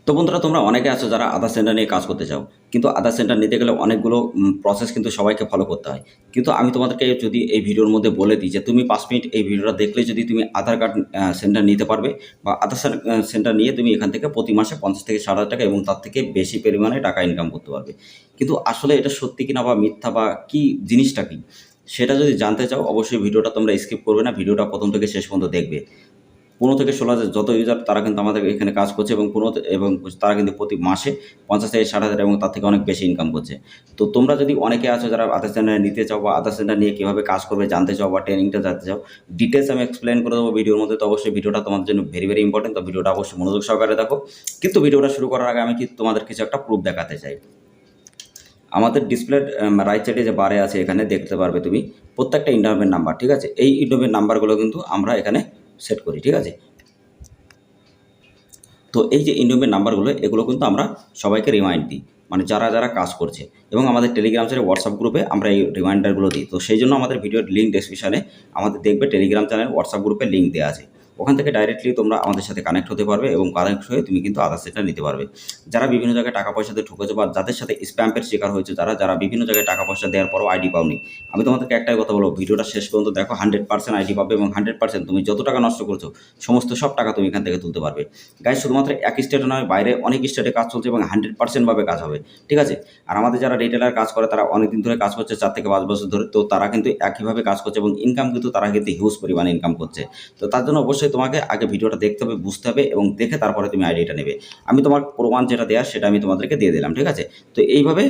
তো বন্ধুরা, তোমরা অনেকে আছো যারা আধার সেন্টার নিয়ে কাজ করতে চাও, কিন্তু আধার সেন্টার নিতে গেলে অনেকগুলো প্রসেস কিন্তু সবাইকে ফলো করতে হয়। কিন্তু আমি তোমাদেরকে যদি এই ভিডিওর মধ্যে বলে দিই যে তুমি 5 মিনিট এই ভিডিওটা দেখলে যদি তুমি আধার কার্ড সেন্টার নিতে পারবে, বা আধার সেন্টার নিয়ে তুমি এখান থেকে প্রতি মাসে 50 থেকে 60 হাজার টাকা এবং তার থেকে বেশি পরিমাণে টাকা ইনকাম করতে পারবে। কিন্তু আসলে এটা সত্যি কিনা বা মিথ্যা, বা কি জিনিসটা কি, সেটা যদি জানতে চাও অবশ্যই ভিডিওটা তোমরা স্কিপ করবে না, ভিডিওটা প্রথম থেকে শেষ পর্যন্ত দেখবে। 15 থেকে 16 হাজার যত ইউজার তারা কিন্তু আমাদের এখানে কাজ করছে, এবং তারা কিন্তু প্রতি মাসে 50 থেকে 60 হাজার এবং তার থেকে অনেক বেশি ইনকাম করছে। তো তোমরা যদি অনেকে আছো যারা আধার সেন্টার নিতে চাও, বা আধার সেন্টার নিয়ে কীভাবে কাজ করবে জানতে চাও, বা ট্রেনিংটা জানতে চাও, ডিটেলস আমি এক্সপ্লেন করে দেবো ভিডিওর মধ্যে। তো অবশ্যই ভিডিওটা তোমাদের জন্য ভেরি ইম্পর্টেন্ট, তো ভিডিওটা অবশ্যই মনোযোগ সহকারে দেখো। কিন্তু ভিডিওটা শুরু করার আগে আমি তোমাদের কিছু একটা প্রুফ দেখাতে চাই। আমাদের ডিসপ্লের রাইট সাইডে যে বারে আছে এখানে দেখতে পারবে তুমি প্রত্যেকটা ইন্ডোমেন্ট নাম্বার, ঠিক আছে? এই ইন্ডোমেন্ট নাম্বারগুলো কিন্তু আমরা এখানে সেট করি, ঠিক আছে? তো এই যে ইন্ডোমেন্ট নাম্বারগুলো, এগুলো কিন্তু আমরা সবাইকে রিমাইন্ড দিই, মানে যারা যারা কাজ করছে, এবং আমাদের টেলিগ্রাম চ্যানেল, হোয়াটসঅ্যাপ গ্রুপে আমরা এই রিমাইন্ডারগুলো দিই। তো সেই জন্য আমাদের ভিডিওর লিঙ্ক ডেসক্রিপশনে আমাদের দেখবে টেলিগ্রাম চ্যানেল, হোয়াটসঅ্যাপ গ্রুপে লিঙ্ক দেওয়া আছে। ওখান থেকে ডাইরেক্টলি তোমরা আমাদের সাথে কানেক্ট হতে পারবে, এবং কানেক্ট হয়ে তুমি কিন্তু আধার সেন্টার নিতে পারবে। যারা বিভিন্ন জায়গায় টাকা পয়সাতে ঠকেছো, বা যাদের সাথে স্প্যাম্পের শিকার হয়েছে, যারা বিভিন্ন জায়গায় টাকা পয়সা দেওয়ার পরও আইডি পাওনি, আমি তোমাদেরকে একটাই কথা বলবো, ভিডিওটা শেষ পর্যন্ত দেখো। 100% আইডি পাবে, এবং 100% তুমি যত টাকা নষ্ট করছো সমস্ত সব টাকা তুমি এখান থেকে তুলতে পারবে। গাইজ, শুধুমাত্র এক স্টেটে নয়, বাইরে অনেক স্টেটে কাজ চলছে, এবং 100%ভাবে কাজ হবে, ঠিক আছে? আর আমাদের যারা রিটেলার কাজ করে তারা অনেকদিন ধরে কাজ করছে, 4 থেকে 5 বছর ধরে, তো তারা কিন্তু একইভাবে কাজ করছে, এবং ইনকাম কিন্তু তারা কিন্তু হিউজ পরিমাণে ইনকাম করছে। তো তার জন্য অবশ্যই তোমাকে আগে ভিডিওটা দেখতে হবে, বুঝতে হবে, এবং দেখে তারপরে তুমি আইডিটা নেবে। আমি তোমার প্রমাণ যেটা দেওয়ার সেটা আমি তোমাদেরকে দিয়ে দিলাম, ঠিক আছে? তো এইভাবে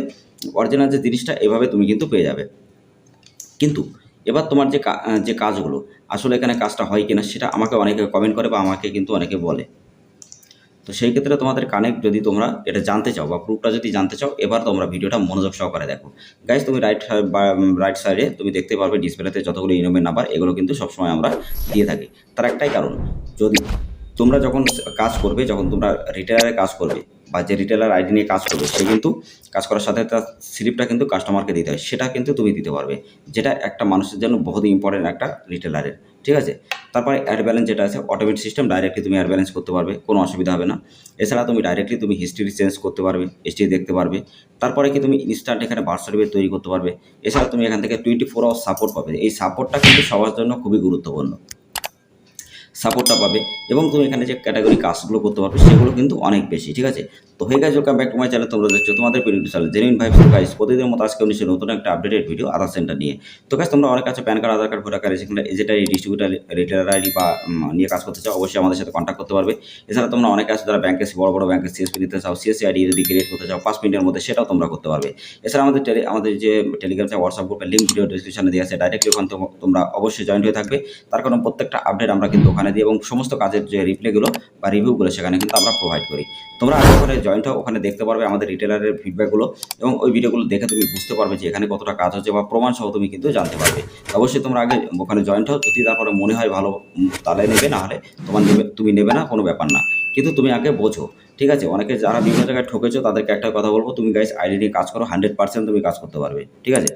অরিজিনাল যে জিনিসটা এভাবে তুমি কিন্তু পেয়ে যাবে। কিন্তু এবার তোমার যে কাজগুলো আসলে এখানে কাজটা হয় কিনা সেটা আমাকে অনেকে কমেন্ট করে, বা আমাকে কিন্তু অনেকে বলে। তো সেই ক্ষেত্রে তোমাদের কানেক্ট যদি তোমরা এটা জানতে চাও, বা প্রুফটা যদি জানতে চাও, এবার তোমরা ভিডিওটা মনোযোগ সহকারে দেখো। গাইজ, তুমি রাইট সাইডে তুমি দেখতে পারবে ডিসপ্লেতে যতগুলো ইনোমের নাম্বার, এগুলো কিন্তু সবসময় আমরা দিয়ে থাকি। তার একটাই কারণ, যদি তোমরা যখন কাজ করবে, যখন তোমরা রিটেলারে কাজ করবে, বা যে রিটেলার আইডি নিয়ে কাজ করবে, সে কিন্তু কাজ করার সাথে তার স্লিপটা কিন্তু কাস্টমারকে দিতে হয়, সেটা কিন্তু তুমি দিতে পারবে, যেটা একটা মানুষের জন্য বহুত ইম্পর্টেন্ট একটা রিটেলারের, ঠিক আছে? তারপরে অ্যাড ব্যালেন্স যেটা আছে, অটোমেটিক সিস্টেম, ডাইরেক্টলি তুমি অ্যাড ব্যালেন্স করতে পারবে, কোনো অসুবিধা হবে না। এছাড়া তুমি ডাইরেক্টলি তুমি হিস্ট্রি চেঞ্জ করতে পারবে, হিস্ট্রি দেখতে পারবে। তারপরে কি তুমি ইনস্ট্যান্ট এখানে বার্থ সার্টিফিকেট তৈরি করতে পারবে। এছাড়া তুমি এখান থেকে 24 আওয়ার সাপোর্ট পাবে। এই সাপোর্টটা কিন্তু সবার জন্য খুবই গুরুত্বপূর্ণ, সাপোর্টটা পাবে, এবং তুমি এখানে যে ক্যাটাগরি কাজগুলো করতে পারবে সেগুলো কিন্তু অনেক বেশি, ঠিক আছে? তো হয়ে গেছে, welcome back to my channel. তোমরা দেখছো তোমাদের প্রিয় চ্যানেল জেনুইন ভাইবস। গাইস, প্রতিদিনের মতো আজকে নিশ্চয়ই নতুন একটা আপডেটেড ভিডিও আধার সেন্টার নিয়ে। তো গাইস, তোমরা অনেক আছে pan card, Aadhaar card, voter card, সেখানে এজেন্টারি, ডিস্ট্রিবিউটার, রিটেলার আইডি বা নিয়ে কাজ করতে চাও, অবশ্যই আমাদের সাথে কন্ট্যাক্ট করতে পারবে। এছাড়া তোমরা অনেকে আছে যারা ব্যাংকে, বড় বড় ব্যাংকে সিএসপি নিতে চাও, সিএসসি আইডি যদি ক্রিয়েট করতে চাও 5 মিনিটের মধ্যে, সেটাও তোমরা করতে পারবে। এছাড়া আমাদের যে টেলিগ্রাম হোয়াটসঅ্যাপ গ্রুপের লিঙ্ক ভিডিও ডিসক্রিপশনে দেওয়া আছে, ডাইরেক্টলি ওখানে তোমরা অবশ্যই জয়েন হয়ে থাকবে। তার কারণ প্রত্যেকটা আপডেট আমরা কিন্তু ওখানে দিই, এবং সমস্ত কাজের যে রিপ্লাইগুলো বা রিভিউগুলো সেখানে কিন্তু আমরা প্রোভাইড করি। তোমরা আগে ওখানে জয়েন্ট হও, ওখানে দেখতে পারবে আমাদের রিটেলারের ফিডব্যাকগুলো, এবং ওই ভিডিওগুলো দেখে তুমি বুঝতে পারবে যে এখানে কতটা কাজ হচ্ছে, বা প্রমাণ সহ তুমি কিন্তু জানতে পারবে। অবশ্যই তোমরা আগে ওখানে জয়েন্ট হও, যদি তারপরে মনে হয় ভালো তাহলে নেবে, না হলে তুমি নেবে না, কোনো ব্যাপার না। কিন্তু তুমি আগে বোঝো, ঠিক আছে? অনেকে যারা বিভিন্ন জায়গায় ঠকেছো তাদেরকে একটা কথা বলবো, তুমি গাইস আইডি নিয়ে কাজ করো, 100% তুমি কাজ করতে পারবে, ঠিক আছে?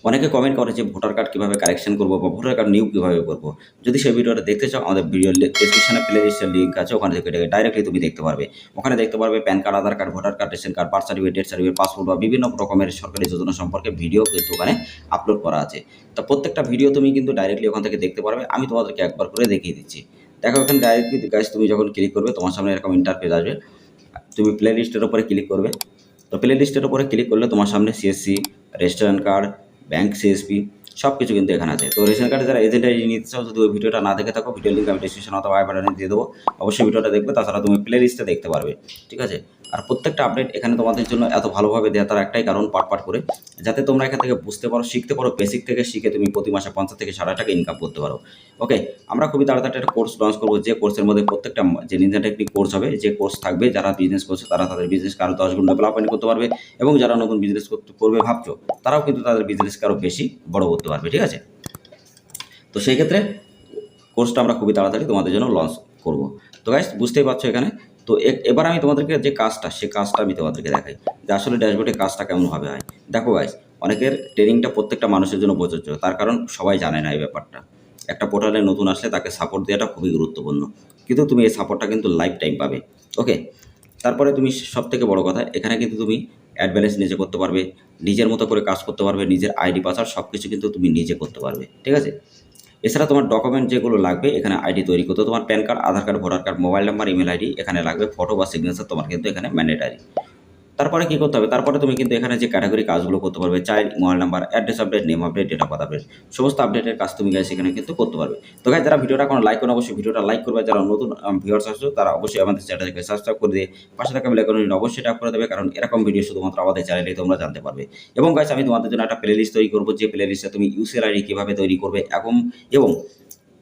অনেকে কমেন্ট করে যে ভোটার কার্ড কীভাবে কারেকশন করবো, বা ভোটার কার্ড নিউ কীভাবে করবো। যদি সেই ভিডিওটা দেখতে চাও, আমাদের ভিডিও ডেসক্রিপশনে প্লে লিস্টের লিঙ্ক আছে, ওখানে থেকে ডাইরেক্টলি তুমি দেখতে পারবে। ওখানে দেখতে পারবে PAN card, Aadhaar card, voter card, ration card, birth certificate, death certificate, passport, বা বিভিন্ন রকমের সরকারি যোজনা সম্পর্কে ভিডিও কিন্তু ওখানে আপলোড করা আছে। তো প্রত্যেকটা ভিডিও তুমি কিন্তু ডাইরেক্টলি ওখান থেকে দেখতে পারবে। আমি তোমাদেরকে একবার করে দেখিয়ে দিচ্ছি। দেখো, এখানে ডাইরেক্টলি গাইস তুমি যখন ক্লিক করবে, তোমার সামনে এরকম ইন্টারফেস আসবে। তুমি প্লে লিস্টের উপরে ক্লিক করবে। তো প্লে লিস্টের উপরে ক্লিক করলে তোমার সামনে CSC, ration card, bank CSP সব কিছু কিন্তু এখানে আছে। তো রেশন কার্ডে যারা এজেন্ট আইডি নিতে চাও, যদি ওই ভিডিওটা না দেখে থাকো, ভিডিও লিঙ্ক আমি ডিসক্রিপশন অথবা আই বাটনে দিয়ে দেবো, অবশ্যই ভিডিওটা দেখবে। তাছাড়া তুমি প্লে লিস্টে দেখতে পারবে, ঠিক আছে? আর প্রত্যেকটা আপডেট এখানে তোমাদের জন্য এত ভালোভাবে দেওয়া তার একটাই কারণ, পাট করে, যাতে তোমরা এখান থেকে বুঝতে পারো, শিখতে পারো, বেসিক থেকে শিখে তুমি প্রতি মাসে 50 থেকে 60 টাকা ইনকাম করতে পারো। ওকে, আমরা খুবই তাড়াতাড়ি একটা কোর্স লঞ্চ করবো, যে কোর্সের মধ্যে প্রত্যেকটা যে নিনজা টেকনিক কোর্স হবে, যে কোর্স থাকবে, যারা বিজনেস করছে তারা তাদের বিজনেসকে আরও 10 গুণ ডেভেলপমেন্ট করতে পারবে, এবং যারা নতুন বিজনেস করবে ভাবছো, তারাও কিন্তু তাদের বিজনেসকে আরও বেশি বড় করতে পারবে, ঠিক আছে? তো সেই ক্ষেত্রে কোর্সটা আমরা খুবই তাড়াতাড়ি তোমাদের জন্য লঞ্চ করব। তো গাইস, বুঝতেই পারছো এখানে। তো এবার আমি তোমাদেরকে যে কাজটা, সে কাজটা আমি তোমাদেরকে দেখাই, যে আসলে ড্যাশবোর্ডে কাজটা কেমনভাবে হয়। দেখো গাইস, অনেকের ট্রেনিংটা প্রত্যেকটা মানুষের জন্য প্রযোজ্য, তার কারণ সবাই জানে না এই ব্যাপারটা। একটা পোর্টালে নতুন আসলে তাকে সাপোর্ট দেওয়াটা খুবই গুরুত্বপূর্ণ। কিন্তু তুমি এই সাপোর্টটা কিন্তু লাইফ টাইম পাবে। ওকে, তারপরে তুমি সবথেকে বড় কথা, এখানে কিন্তু তুমি অ্যাড ব্যালেন্স নিজে করতে পারবে, নিজের মতো করে কাজ করতে পারবে, নিজের আইডি পাসওয়ার্ড সব কিছু কিন্তু তুমি নিজে করতে পারবে, ঠিক আছে? এছাড়া তোমার ডকুমেন্ট যেগুলো লাগবে এখানে আইডি তৈরি করতে, তোমার PAN card, Aadhaar card, voter card, mobile number, email ID এখানে লাগবে, ফটো বা সিগনেচার তোমার কিন্তু এখানে ম্যান্ডেটারি। তারপরে কী করতে হবে, তারপরে তুমি কিন্তু এখানে যে ক্যাটাগরি কাজগুলো করতে পারবে, child, mobile number, address update, name update, date of birth update, সমস্ত আপডেটের কাজ তুমি গাইস এখানে কিন্তু করতে পারবে। তো গাইস যারা ভিডিওটা কোনো লাইক করুন, অবশ্যই ভিডিওটা লাইক করবে, যারা নতুন ভিউয়ার্স আসছো তারা অবশ্যই আমাদের চ্যানেলটাকে সাবস্ক্রাইব করে দিয়ে পাশে থাকা বেল আইকনটি অবশ্যই ট্যাপ করে দেবে, কারণ এরকম ভিডিও শুধুমাত্র আমাদের চ্যানেলেই তোমরা জানতে পারবে। এবং গাইস আমি তোমাদের জন্য একটা প্লেলিস্ট তৈরি করবো, যে প্লেলিস্টে তুমি ইউসিএল আইডি কীভাবে তৈরি করবে এবং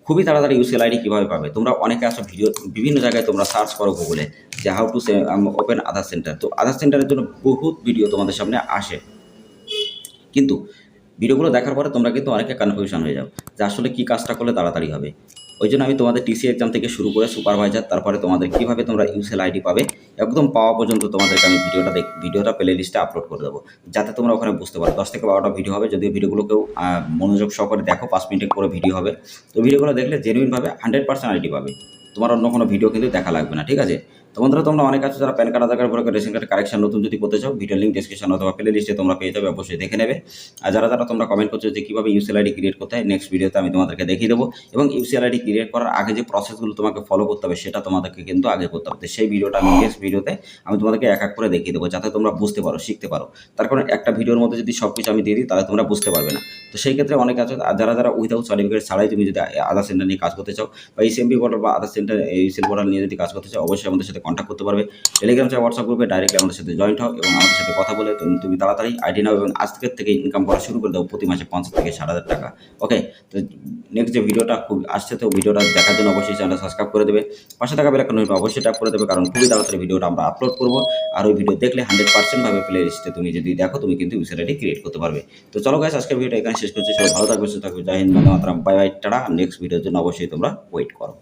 খুবই তাড়াতাড়ি ইউসিএল আইডি কীভাবে পাবে। তোমরা অনেকে আছো ভিডিও বিভিন্ন জায়গায় তোমরা সার্চ করো গুগলে যে how to open Aadhaar centre, তো আধার সেন্টারের জন্য বহুত ভিডিও তোমাদের সামনে আসে, কিন্তু ভিডিওগুলো দেখার পরে তোমরা কিন্তু অনেকে কনফিউশন হয়ে যাও যে আসলে কী কাজটা করলে তাড়াতাড়ি হবে। ওই জন্য আমি তোমাদের টিসি এক্সাম থেকে শুরু করে সুপারভাইজার, তারপরে তোমাদের কীভাবে তোমরা ইউসিএল আইডি পাবে একদম পাওয়া পর্যন্ত তোমাদেরকে আমি ভিডিওটা প্লে লিস্টে আপলোড করে দেবো, যাতে তোমরা ওখানে বুঝতে পারো। 10 থেকে 12টা ভিডিও হবে, যদিও ভিডিওগুলো কেউ মনোযোগ সহকারে দেখো, 5 মিনিটের করে ভিডিও হবে। তো ভিডিওগুলো দেখলে জেনুইনভাবে 100% আইডি পাবে, তোমার অন্য কোনো ভিডিও কিন্তু দেখা লাগবে না, ঠিক আছে? তো বন্ধুরা তোমরা অনেক আছে যারা PAN card, Aadhaar card, voter card, ration card correction নতুন যদি করতে চাও, ভিডিও লিঙ্ক ডেসক্রিপশন অথবা প্লে লিস্টে তোমরা পেয়ে যাবে, অবশ্যই দেখে নেবে। আর যারা তোমরা কমেন্ট করছো যে কীভাবে ইউসিএল আইডি ক্রিয়েট করতে হয়, নেক্সট ভিডিওতে আমি তোমাদেরকে দেখিয়ে দেবো। এবং ইউসিএল আইডি ক্রিয়েট করার আগে যে প্রসেসগুলো তোমাকে ফলো করতে হবে সেটা তোমাদেরকে কিন্তু আগে করতে হবে। সেই ভিডিওটা আমি নেক্সট ভিডিওতে আমি তোমাদেরকে এক এক করে দেখিয়ে দেবো, যাতে তোমরা বুঝতে পারো, শিখতে পারো। তার কারণ একটা ভিডিওর মধ্যে যদি সব কিছু আমি দিয়ে দিই তাহলে তোমরা বুঝতে পারবে না। তো সেই ক্ষেত্রে অনেক আছে যারা উইদাউট সার্টিফিকেট ছাড়াই তুমি যদি আধার সেন্টার নিয়ে কাজ করতে চাও, বা ইসিএমপি পোর্টাল বা আধার সেন্টার ইউসিএল পোর্টাল নিয়ে যদি কাজ করতে চাও, অবশ্যই আমাদের সাথে কন্ট্যাক্ট করতে পারবে। টেলিগ্রাম বা হোয়াটসঅ্যাপ গ্রুপে ডাইরেক্টলি আমাদের সাথে জয়েন্ট হও এবং আমাদের সাথে কথা বলে তুমি তাড়াতাড়ি আইডি নাও এবং আজকের থেকে ইনকাম করা শুরু করে দাও, প্রতি মাসে 50 থেকে 60,000 টাকা। ওকে, তো নেক্সট যে ভিডিওটা খুব আসছে, তো ভিডিওটা দেখার জন্য অবশ্যই চ্যানেলটা সাবস্ক্রাইব করে দেবে, পাশে থাকা বেল আইকনটি অবশ্যই ট্যাপ করে দেবে, কারণ খুবই তাড়াতাড়ি ভিডিওটা আমরা আপলোড করবো। আর ওই ভিডিও দেখলে 100% ভাবে প্লে লিস্টে তুমি যদি দেখো, তুমি কিন্তু ইউসিএল আইডি ক্রিয়েট করতে পারবে। তো চলো গাইস, আজকের ভিডিওটা এখানে শেষ করছি। সবাই ভালো থাকবে, সুস্থ থাকবে, জয় হিন্দ, বন্দে মাতরম, বাই বাই, টাটা। নেক্সট ভিডিওর জন্য অবশ্যই তোমরা ওয়েট করো।